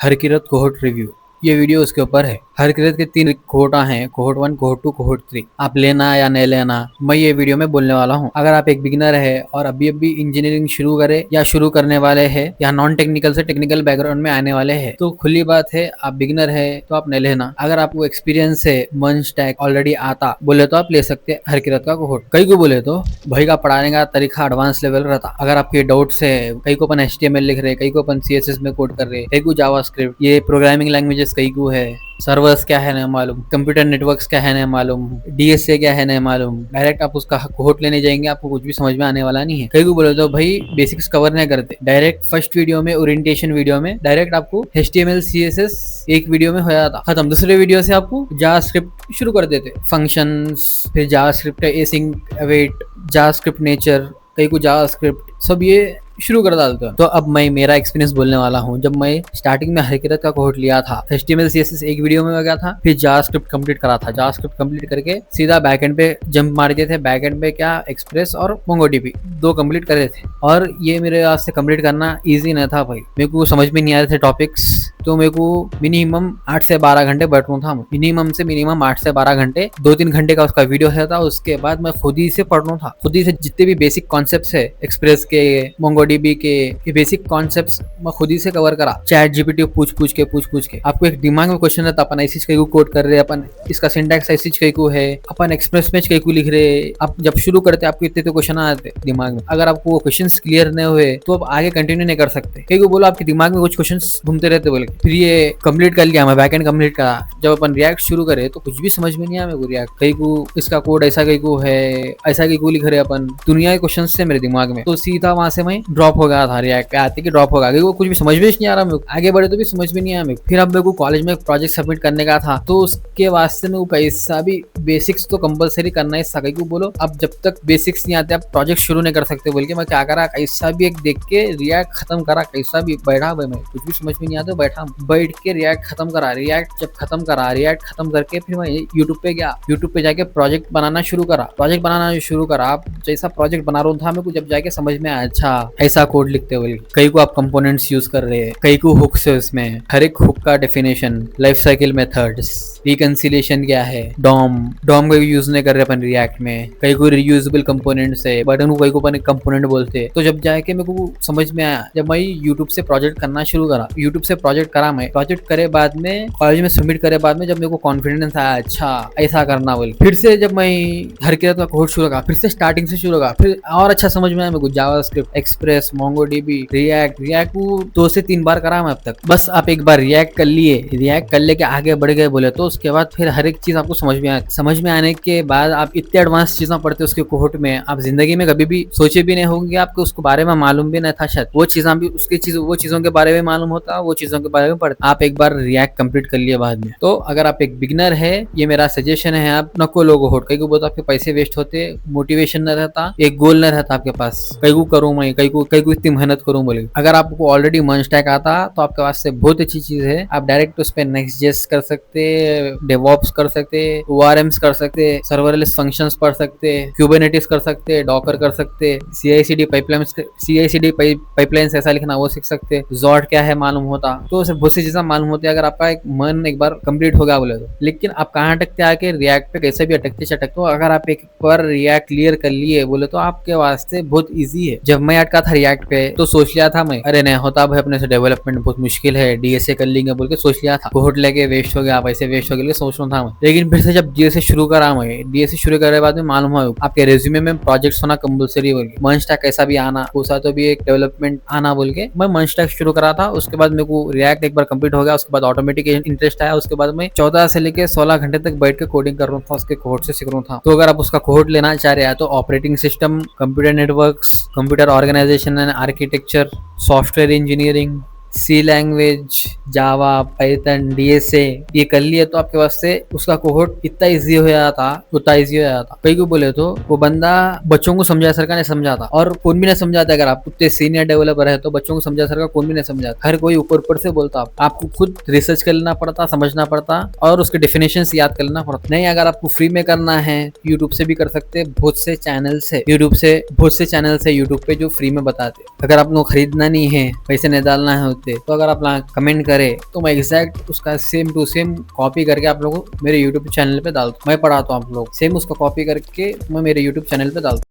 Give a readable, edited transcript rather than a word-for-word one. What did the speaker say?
Harkirat cohort review. ये video उसके ऊपर है। हरकिरत के 3 कोहोर्टा हैं, कोहोर्ट 1, कोहोर्ट 2, कोहोर्ट 3। आप लेना या नहीं लेना मैं ये वीडियो में बोलने वाला हूँ। अगर आप एक बिगिनर है और अभी इंजीनियरिंग शुरू करे या शुरू करने वाले हैं या नॉन टेक्निकल से टेक्निकल बैकग्राउंड में आने वाले हैं तो खुली बात है, आप बिगिनर है तो आप नहीं लेना। अगर आपको एक्सपीरियंस है, मन स्टैक ऑलरेडी आता बोले तो आप ले सकते हैं हरकिरत का कोहोर्ट। कई को बोले तो भाई का पढ़ाने का तरीका एडवांस लेवल रहता। अगर आपके डाउट्स है, कई को अपन HTML लिख रहे, कई को अपन CSS में कोड कर रहे, कई को जावास्क्रिप्ट, ये प्रोग्रामिंग लैंग्वेजेस कई को है, सर्वर्स क्या है नहीं मालूम, कंप्यूटर नेटवर्क्स क्या है नहीं मालूम, DSA क्या है नहीं मालूम, डायरेक्ट आप उसका कोहोर्ट लेने जाएंगे आपको कुछ भी समझ में आने वाला नहीं है। कई को बोले तो भाई बेसिक्स कवर नहीं करते, डायरेक्ट फर्स्ट वीडियो में ओरिएंटेशन वीडियो में डायरेक्ट आपको HTML CSS एक वीडियो में हो जाता खत्म। दूसरे वीडियो से आपको जावास्क्रिप्ट शुरू कर देते, फंक्शंस, फिर JavaScript async await, JavaScript nature, कई को जावास्क्रिप्ट, सब ये शुरू कर डालते हैं। तो अब मैं मेरा एक्सपीरियंस बोलने वाला हूँ। जब मैं स्टार्टिंग में हरकिरत का कोहोर्ट लिया था, HTML CSS एक वीडियो में हो गया था, फिर जावास्क्रिप्ट कंप्लीट करा था। जावास्क्रिप्ट कंप्लीट करके सीधा बैकएंड पे जंप मार दिए थे। बैकएंड पे क्या, एक्सप्रेस और MongoDB 2 कंप्लीट करे थे। और ये मेरे वास्ते कंप्लीट करना ईजी नहीं था भाई, मेरे को समझ में नहीं आ रहे थे टॉपिक्स, तो मेरे को मिनिमम 8 से 12 घंटे बैठना था। मिनिमम 8 से 12 घंटे, 2-3 घंटे का उसका वीडियो था। उसके बाद मैं खुद ही से पढ़ना था, खुद ही से जितने भी बेसिक कॉन्सेप्ट्स है एक्सप्रेस के, MongoDB के, ये बेसिक कॉन्सेप्ट्स मैं खुद ही से कवर करा। चैट GPT पूछ के आपको एक दिमाग में क्वेश्चन रहता, अपन ऐसी कई को कोड कर रहे, अपन इसका सिंटैक्स ऐसी कई को है, अपन एक्सप्रेस में कई को लिख रहे। आप जब शुरू करते आपको इतने तो क्वेश्चन आते दिमाग में, अगर आपको वो क्वेश्चन क्लियर नहीं हुए तो आप आगे कंटिन्यू नहीं कर सकते। कई को बोलो आपके दिमाग में कुछ क्वेश्चन घूमते रहते बोले। फिर ये कंप्लीट कर लिया मैं, बैकएंड कंप्लीट करा। जब अपन रिएक्ट शुरू करे तो कुछ भी समझ में नहीं आया मेरे को रिएक्ट, कई को इसका कोड ऐसा कई को है, ऐसा कई को लिख रहे अपन, दुनिया के क्वेश्चन से मेरे दिमाग में, तो सीधा वहां से मैं ड्रॉप हो गया था। रिएक्ट पे आते कि ड्रॉप हो गया, कुछ भी समझ में नहीं आ रहा मेरे को, आगे बढ़े तो भी समझ में नहीं आया मेरे को। फिर अब मेरे को कॉलेज में प्रोजेक्ट सबमिट करने का था, तो उसके वास्ते में वो कैसा भी बेसिक्स तो कंपलसरी करना है। कई को बोलो अब जब तक बेसिक्स नहीं आते आप प्रोजेक्ट शुरू नहीं कर सकते बोल के मैं क्या करा, कैसा भी एक देख के रिएक्ट खत्म करा, कैसा भी बैठा भाई, मैं कुछ भी समझ में नहीं आता, बैठ के रिएक्ट खत्म करा। रिएक्ट जब खत्म करा, रिएक्ट खत्म करके फिर मैं यूट्यूब पे गया, यूट्यूब पे जाके प्रोजेक्ट बनाना शुरू करा। आप जैसा प्रोजेक्ट बना रहा था मेरे को जब जाके समझ में आया, अच्छा ऐसा कोड लिखते हुए। कई को आप कंपोनेंट्स यूज कर रहे हैं, कई को हुक्स है उसमें, हर एक हुक का definition, life cycle methods, reconciliation क्या है, डॉम का यूज नहीं कर रहे अपन रिएक्ट में। कई को रियूजेबल कंपोनेंट्स है, बट उनको कई को अपन कंपोनेंट बोलते हैं। तो जब जाके मेरे को समझ में आया, जब मैं यूट्यूब से प्रोजेक्ट करना शुरू करा, यूट्यूब से प्रोजेक्ट करा, मैं प्रोजेक्ट करे बाद में कॉलेज में सबमिट करे बाद में जब मेरे को कॉन्फिडेंस आया, अच्छा ऐसा करना बोल, फिर से जब मैं हरकिरत का कोड शुरू करा, फिर से स्टार्टिंग से शुरू करा, फिर और अच्छा समझ में आया मेरे को। जावास्क्रिप्ट, एक्सप्रेस, MongoDB, रिएक्ट को 2 से 3 बार करा मैं अब तक। बस आप एक बार रिएक्ट कर लिए, रिएक्ट कर लेके आगे बढ़ गए बोले तो उसके बाद फिर हर एक चीज आपको समझ में आने के बाद आप इतने एडवांस चीजें पढ़ते हो उसके कोहोर्ट में, आप जिंदगी में कभी भी सोचे भी नहीं होंगे, आपको उसके बारे में मालूम भी नहीं था शायद। वो चीजें भी वो चीजों के बारे में मालूम होता, वो चीजों के बारे में पढ़ते। आप एक बार रिएक्ट कंप्लीट कर लिए बाद में। तो अगर आप एक बिगिनर है, ये मेरा सजेशन है, आप नको लो कोहोर्ट। कई को बहुत आपके पैसे वेस्ट होते, मोटिवेशन न रहता, एक गोल न रहता आपके पास, कई को करूँ मैं, कई को इतनी मेहनत करूँ बोले। अगर आपको ऑलरेडी मन स्टैक आता तो आपके पास से बहुत अच्छी चीज है। आप डायरेक्ट उस पे नेक्स्ट.js कर सकते, डेवऑप्स कर सकते, ORMs कर सकते, सर्वरलेस फंक्शंस पढ़ सकते, क्यूबरनेटिस कर सकते, डॉकर कर सकते, CI/CD पाइपलाइंस ऐसा लिखना वो सीख सकते, जॉट क्या है मालूम होता, तो उसे बहुत सी चीजें मालूम होती है अगर आपका एक मन एक बार कंप्लीट हो गया बोले तो। लेकिन आप कहाँ अटकते आके रिएक्ट पे, कैसे भी अटकते हो। अगर आप एक बार रिएक्ट क्लियर कर लिए बोले तो आपके वास्ते बहुत ईजी है। जब मैं अटका था रिएक्ट पे तो सोच लिया था मैं, अरे नहीं होता भाई अपने से, डेवलपमेंट बहुत मुश्किल है, DSA कर लेंगे बोल के सोच लिया था। कोहोर्ट लेके वेस्ट हो गया, पैसे वेस्ट हो गए सोच रहा था मैं। लेकिन फिर से जब DSA शुरू करा मैं, DSA शुरू करने के बाद में मालूम हुआ आपके रेज्यूमे में प्रोजेक्ट्स होना कंपलसरी बोल के, मन स्टैक कैसा भी आना, कोसा तो भी एक डेवलपमेंट आना बोल के मैं मन स्टैक शुरू करा था। उसके बाद मेरे को रिएक्ट एक बार कंप्लीट हो गया, उसके बाद ऑटोमेटिक इंटरेस्ट आया। उसके बाद मैं 14 से लेके 16 घंटे तक बैठ के कोडिंग कर रहा था, उसके कोहोर्ट से सीख रहा था। तो अगर आप उसका कोहोर्ट लेना चाह रहे हैं तो operating system, computer networks, computer organisation and architecture, software engineering, C language, Java, Python, DSA ये कर लिए तो आपके वास्ते उसका कोहोर्ट इतना इजी हो जाता, उतना इजी हो जाता। कई को बोले तो वो बंदा बच्चों को समझा सरका नहीं समझाता, और कौन भी नहीं समझाता। अगर आप उतने सीनियर डेवलपर है तो बच्चों को समझा सरका कौन भी नहीं समझाता, हर कोई ऊपर से बोलता। आपको खुद रिसर्च कर लेना पड़ता, समझना पड़ता और उसके डेफिनेशन याद कर लेना पड़ता। नहीं, अगर आपको फ्री में करना है यूट्यूब से भी कर सकते, बहुत से चैनल्स है यूट्यूब पे जो फ्री में बताते। अगर आपको खरीदना नहीं है, पैसे नहीं डालना है लिखते, तो अगर आप कमेंट करे तो मैं एग्जैक्ट उसका सेम टू सेम कॉपी करके आप लोगों को मेरे यूट्यूब चैनल पे डालता हूँ। मैं पढ़ाता हूँ आप लोग, सेम उसका कॉपी करके मैं मेरे यूट्यूब चैनल पे डालता हूँ।